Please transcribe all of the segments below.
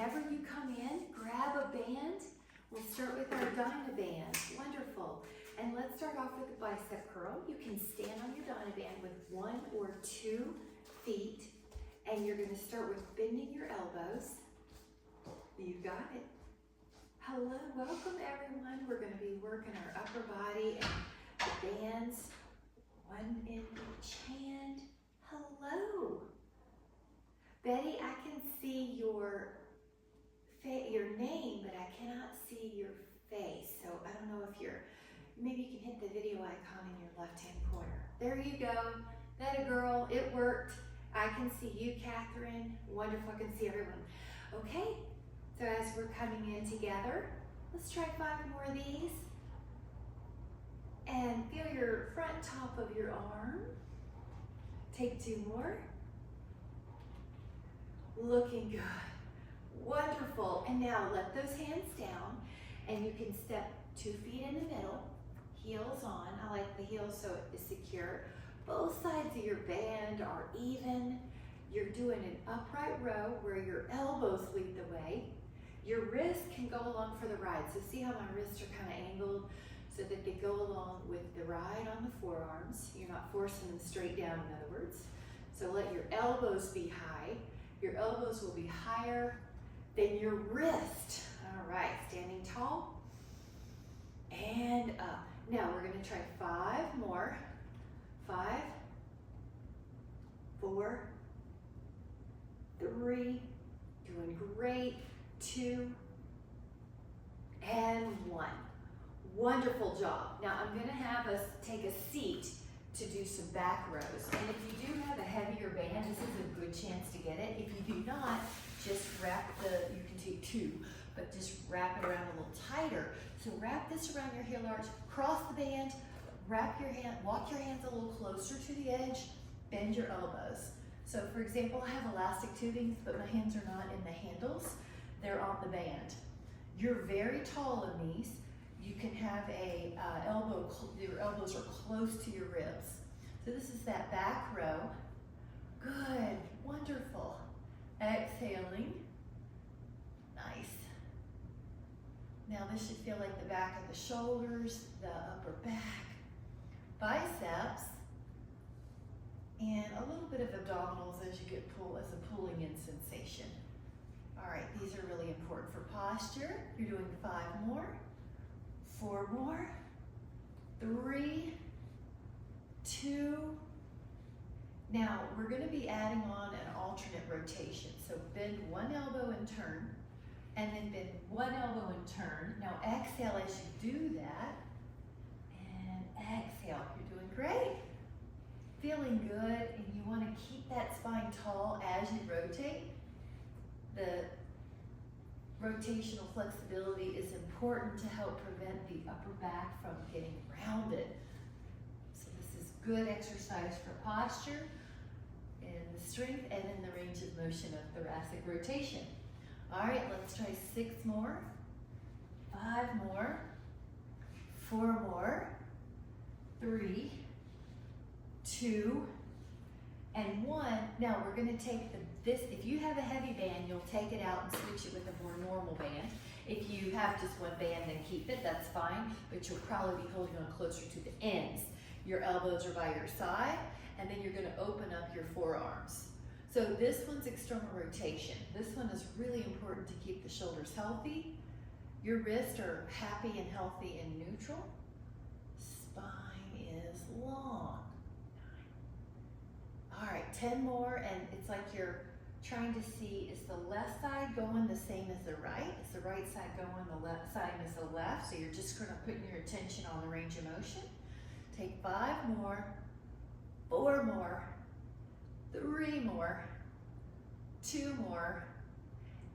whenever you come in, grab a band. We'll start with our dynabands. Wonderful. And let's start off with the bicep curl. You can stand on your dynaband with 1 or 2 feet, and you're going to start with bending your elbows. You got it. Hello, welcome everyone. We're going to be working our upper body and the bands, 1 in each hand. Hello. Betty, I can see your name, but I cannot see your face. So I don't know if maybe you can hit the video icon in your left-hand corner. There you go. That a girl, it worked. I can see you, Catherine. Wonderful, I can see everyone. Okay, so as we're coming in together, let's try 5 more of these. And feel your front top of your arm. Take 2 more. Looking good. Wonderful. And now let those hands down, and you can step 2 feet in the middle, heels on. I like the heels so it is secure. Both sides of your band are even. You're doing an upright row where your elbows lead the way. Your wrists can go along for the ride. So see how my wrists are kind of angled so that they go along with the ride on the forearms. You're not forcing them straight down, in other words. So let your elbows be high. Your elbows will be higher than your wrist. All right, standing tall and up. Now we're going to try 5 more. 5, 4, 3, doing great, 2, and 1. Wonderful job. Now I'm going to have us take a seat to do some back rows. And if you do have a heavier band, this is a good chance to get it. If you do not, just you can take 2, but just wrap it around a little tighter. So wrap this around your heel arch, cross the band, walk your hands a little closer to the edge, bend your elbows. So for example, I have elastic tubing, but my hands are not in the handles, they're on the band. You're very tall in these. You can have your elbows are close to your ribs. So this is that back row. Good, wonderful. Exhaling, nice. Now this should feel like the back of the shoulders, the upper back, biceps, and a little bit of abdominals as you get as a pulling in sensation. All right, these are really important for posture. You're doing 5 more, 4 more, 3, 2. Now we're going to be adding on an alternate rotation. So bend 1 elbow and turn, and then bend 1 elbow and turn. Now exhale as you do that, and exhale. You're doing great. Feeling good, and you want to keep that spine tall as you rotate. The rotational flexibility is important to help prevent the upper back from getting rounded. So this is good exercise for posture and the strength and in the range of motion of thoracic rotation. All right, let's try 6 more, 5 more, 4 more, 3, 2, and 1. Now we're going to take this. If you have a heavy band, you'll take it out and switch it with a more normal band. If you have just 1 band, then keep it, that's fine, but you'll probably be holding on closer to the ends. Your elbows are by your side, and then you're going to open up your forearms. So this one's external rotation. This one is really important to keep the shoulders healthy. Your wrists are happy and healthy and neutral. Spine is long. 9. All right, 10 more, and it's like you're trying to see, is the left side going the same as the right? Is the right side going the left side as the left? So you're just kind of putting your attention on the range of motion. Take 5 more, 4 more, 3 more, 2 more,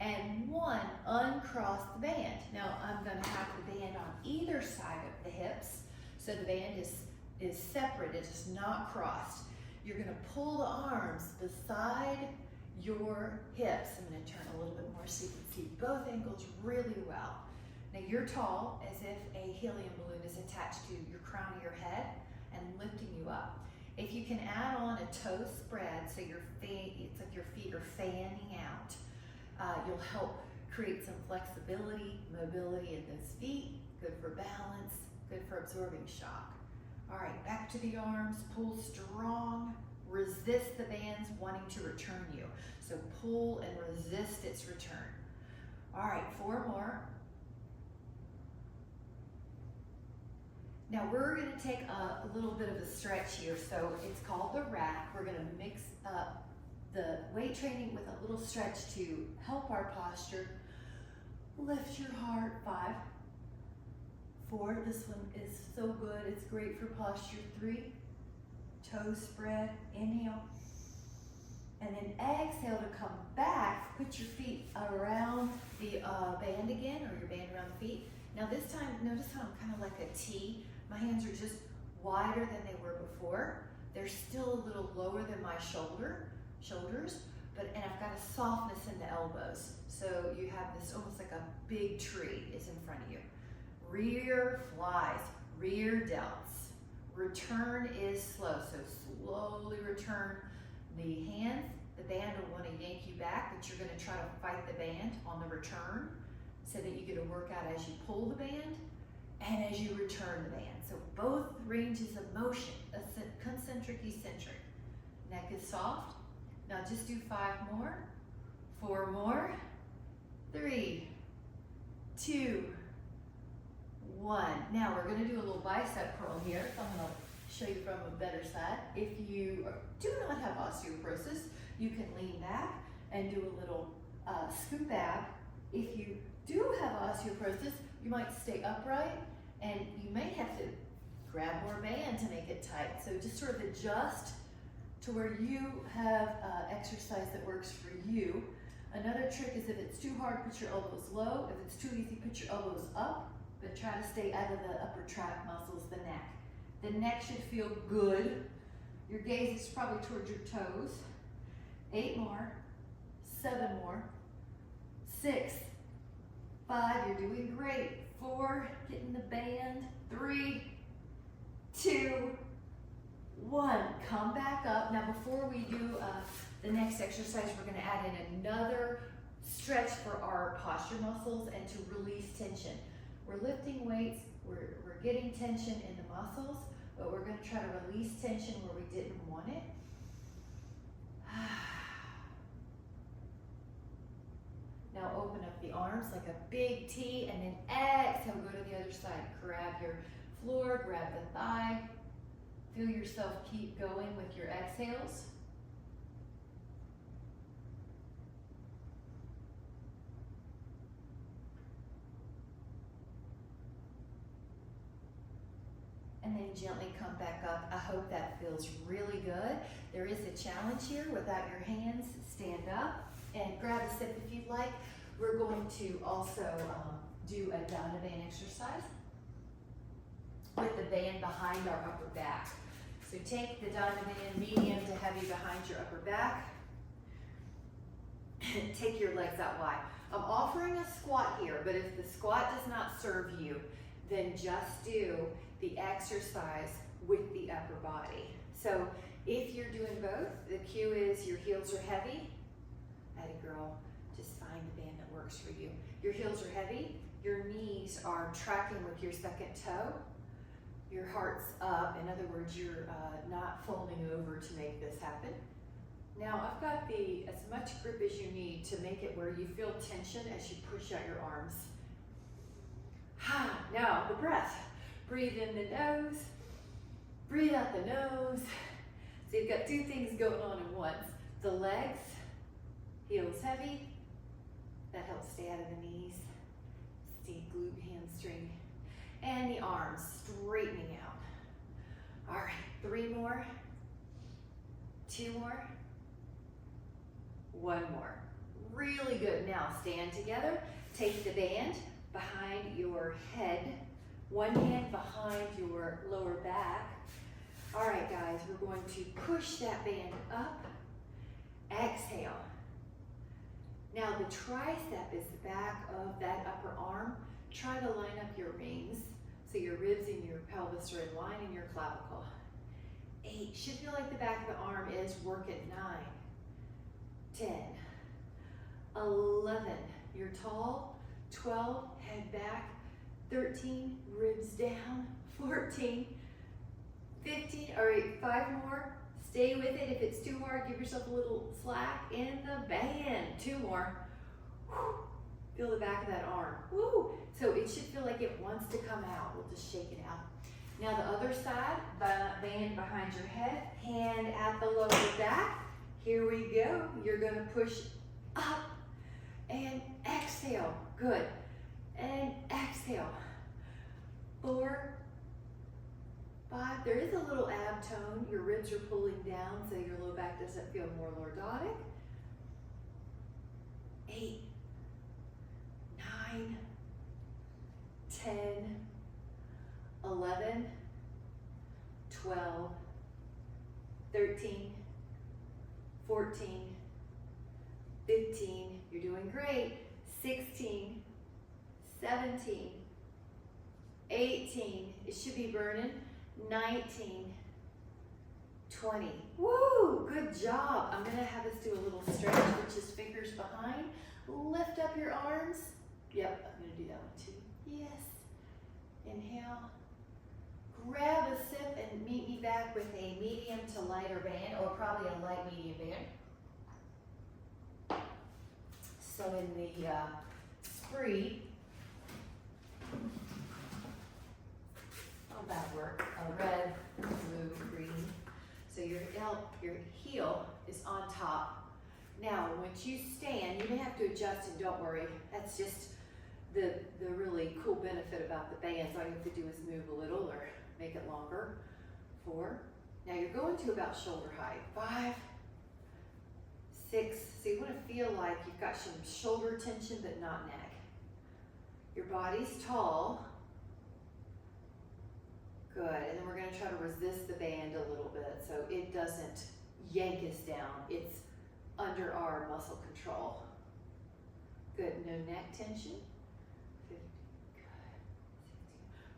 and 1. Uncross the band. Now I'm going to have the band on either side of the hips, so the band is separate, it is not crossed. You're going to pull the arms beside your hips. I'm going to turn a little bit more so you can see both ankles really well. Now you're tall, as if a helium balloon is attached to your crown of your head and lifting you up. If you can add on a toe spread, so your feet, it's like your feet are fanning out, you'll help create some flexibility, mobility in those feet, good for balance, good for absorbing shock. All right, back to the arms, pull strong, resist the bands wanting to return you. So pull and resist its return. All right, 4 more. Now we're gonna take a little bit of a stretch here. So it's called the rack. We're gonna mix up the weight training with a little stretch to help our posture. Lift your heart, 5, 4, this one is so good, it's great for posture. 3, toes spread, inhale. And then exhale to come back, put your feet around the band again, or your band around the feet. Now this time, notice how I'm kind of like a T. My hands are just wider than they were before. They're still a little lower than my shoulders, and I've got a softness in the elbows. So you have this almost like a big tree is in front of you. Rear flies, rear delts. Return is slow, so slowly return the hands. The band will want to yank you back, but you're going to try to fight the band on the return so that you get a workout as you pull the band and as you return the band. So both ranges of motion, concentric, eccentric. Neck is soft. Now just do 5 more, 4 more, 3, 2, 1. Now we're going to do a little bicep curl here. So I'm going to show you from a better side. If you do not have osteoporosis, you can lean back and do a little scoop ab. If you do have osteoporosis, you might stay upright and you may have to grab more band to make it tight. So just sort of adjust to where you have exercise that works for you. Another trick is if it's too hard, put your elbows low. If it's too easy, put your elbows up, but try to stay out of the upper tract muscles, the neck. The neck should feel good. Your gaze is probably towards your toes. 8 more, 7 more, 6, 5, you're doing great. 4, getting the band. 3, 2, 1, come back up. Now before we do the next exercise, we're gonna add in another stretch for our posture muscles and to release tension. We're lifting weights, we're getting tension in the muscles, but we're gonna try to release tension where we didn't want it. Now open up the arms like a big T, and then exhale, go to the other side. Grab your floor, grab the thigh. Feel yourself keep going with your exhales. And then gently come back up. I hope that feels really good. There is a challenge here. Without your hands, stand up and grab a sip if you'd like. We're going to also do a dynaband exercise with the band behind our upper back. So take the dynaband, medium to heavy behind your upper back. Take your legs out wide. I'm offering a squat here, but if the squat does not serve you, then just do the exercise with the upper body. So if you're doing both, the cue is your heels are heavy. Atta girl, just find the band that works for you. Your heels are heavy, your knees are tracking with your second toe, your heart's up. In other words, you're not folding over to make this happen. Now I've got as much grip as you need to make it where you feel tension as you push out your arms. Now the breath. Breathe in the nose, breathe out the nose. So you've got 2 things going on at once. The legs, heels heavy, that helps stay out of the knees, stay glute, hamstring, and the arms straightening out. All right, 3 more, 2 more, 1 more. Really good. Now stand together, take the band behind your head, 1 hand behind your lower back. All right, guys, we're going to push that band up. Exhale. Now the tricep is the back of that upper arm. Try to line up your rings so your ribs and your pelvis are in line and your clavicle. 8, should feel like the back of the arm is working. 9, 10, 11. you're tall. 12, head back. 13, ribs down. 14, 15, all right, 5 more. Stay with it. If it's too hard, give yourself a little slack in the band. 2 more. Whew. Feel the back of that arm. Woo! So it should feel like it wants to come out. We'll just shake it out. Now the other side, band behind your head, hand at the lower back. Here we go. You're gonna push up and exhale. Good. And exhale. 4, 5. There is a little ab tone. Your ribs are pulling down so your low back doesn't feel more lordotic. 8, 9, 10, 11, 12, 13, 14, 15, you're doing great, 16, 17, 18, it should be burning, 19, 20. Woo, good job. I'm gonna have us do a little stretch, which is fingers behind. Lift up your arms. Yep, I'm gonna do that one too. Yes. Inhale. Grab a sip and meet me back with a medium to lighter band, or probably a light medium band. So in the spree, how'd that work? A red, blue, green. So your heel is on top. Now, once you stand, you may have to adjust, and don't worry, that's just the really cool benefit about the bands. All you have to do is move a little or make it longer. 4. Now you're going to about shoulder height. 5, 6. So you want to feel like you've got some shoulder tension, but not neck. Your body's tall. Good, and then we're going to try to resist the band a little bit so it doesn't yank us down. It's under our muscle control. Good, no neck tension. 50, good.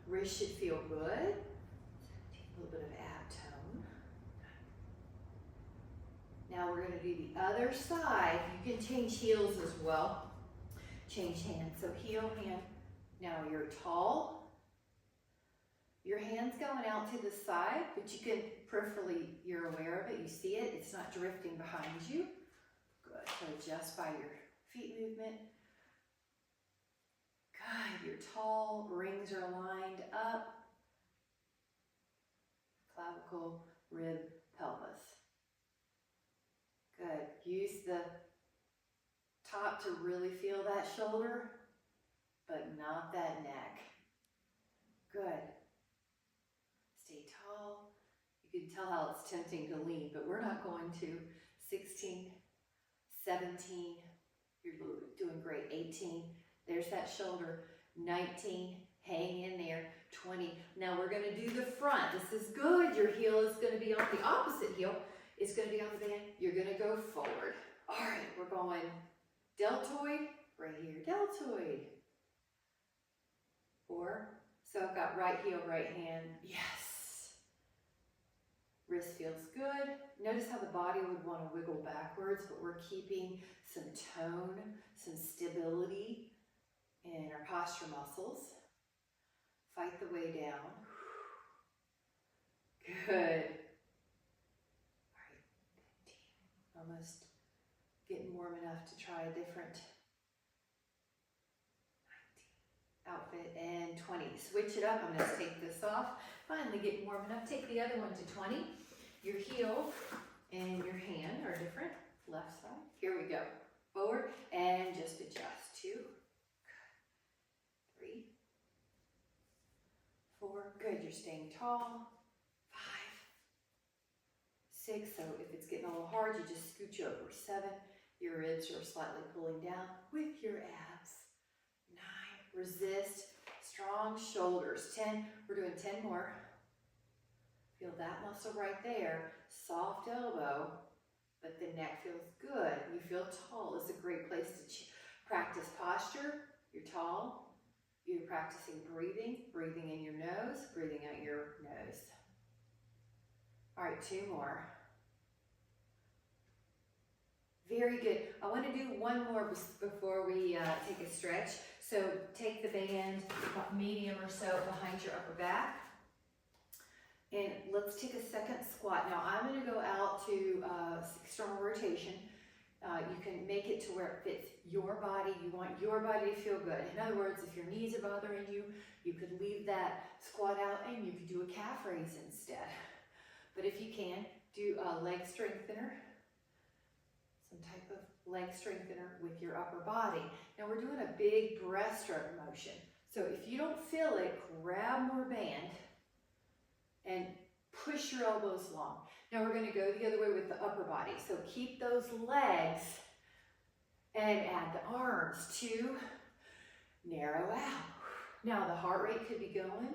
60. Wrist should feel good. 17, a little bit of ab tone. Now we're going to do the other side. You can change heels as well. Change hands. So heel, hand. Now you're tall. Your hand's going out to the side, but you can peripherally, you're aware of it, you see it, it's not drifting behind you. Good, so adjust by your feet movement. Good, you're tall, rings are lined up. Clavicle, rib, pelvis. Good, use the top to really feel that shoulder, but not that neck. Good. Stay tall. You can tell how it's tempting to lean, but we're not going to. 16, 17, you're doing great. 18, there's that shoulder. 19, hang in there. 20, now we're gonna do the front. This is good. Your heel is gonna be on the opposite heel. It's gonna be on the band. You're gonna go forward. All right, we're going deltoid, right here, deltoid. 4, so I've got right heel, right hand. Yes. Wrist feels good. Notice how the body would want to wiggle backwards, but we're keeping some tone, some stability in our posture muscles. Fight the way down. Good. All right, 15. Almost getting warm enough to try a different 19 outfit. And 20. Switch it up. I'm going to take this off. Finally getting warm enough. Take the other one to 20. Your heel and your hand are different. Left side. Here we go. Forward and just adjust. 2. Good. 3. 4. Good. You're staying tall. 5. 6. So if it's getting a little hard, you just scooch over. 7. Your ribs are slightly pulling down with your abs. 9. Resist. Strong shoulders. 10. We're doing 10 more. Feel that muscle right there. Soft elbow, but the neck feels good. You feel tall. It's a great place to practice posture. You're tall. You're practicing breathing. Breathing in your nose, breathing out your nose. All right, 2 more. Very good. I want to do one more before we take a stretch. So take the band about medium or so behind your upper back. And let's take a second squat. Now I'm going to go out to external rotation. You can make it to where it fits your body. You want your body to feel good. In other words, if your knees are bothering you, you could leave that squat out and you could do a calf raise instead. But if you can, do a leg strengthener, some type of leg strengthener with your upper body. Now we're doing a big breaststroke motion. So if you don't feel it, grab more band and push your elbows long. Now we're going to go the other way with the upper body. So keep those legs and add the arms to narrow out. Now the heart rate could be going.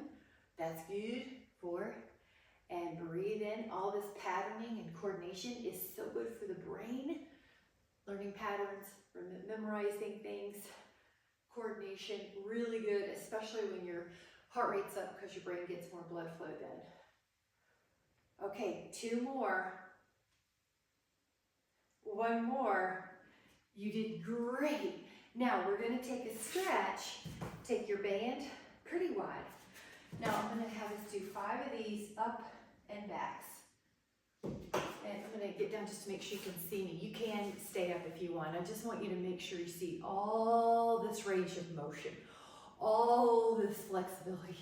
That's good. 4. And breathe in. All this patterning and coordination is so good for the brain. Learning patterns, memorizing things, coordination, really good, especially when your heart rate's up because your brain gets more blood flow then. Okay, 2 more. 1 more. You did great. Now we're going to take a stretch. Take your band pretty wide. Now I'm going to have us do 5 of these up and backs. And I'm going to get down just to make sure you can see me. You can stay up if you want. I just want you to make sure you see all this range of motion, all this flexibility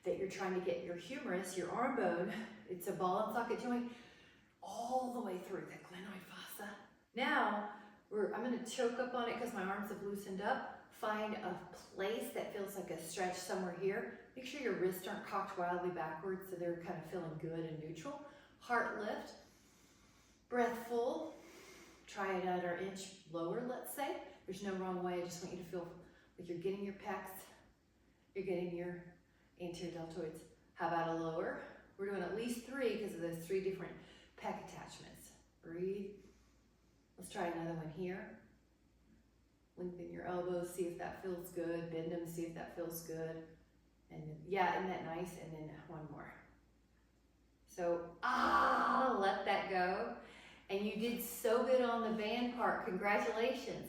that you're trying to get your humerus, your arm bone, it's a ball and socket joint, all the way through the glenoid fossa. Now, I'm going to choke up on it because my arms have loosened up. Find a place that feels like a stretch somewhere here. Make sure your wrists aren't cocked wildly backwards so they're kind of feeling good and neutral. Heart lift. Breath full. Try it at an inch lower, let's say. There's no wrong way. I just want you to feel like you're getting your pecs. You're getting your anterior deltoids. How about a lower? We're doing at least 3 because of those 3 different pec attachments. Breathe. Let's try another one here. Lengthen your elbows, see if that feels good. Bend them, see if that feels good. And then, yeah, isn't that nice? And then 1 more. So, let that go. And you did so good on the band part. Congratulations.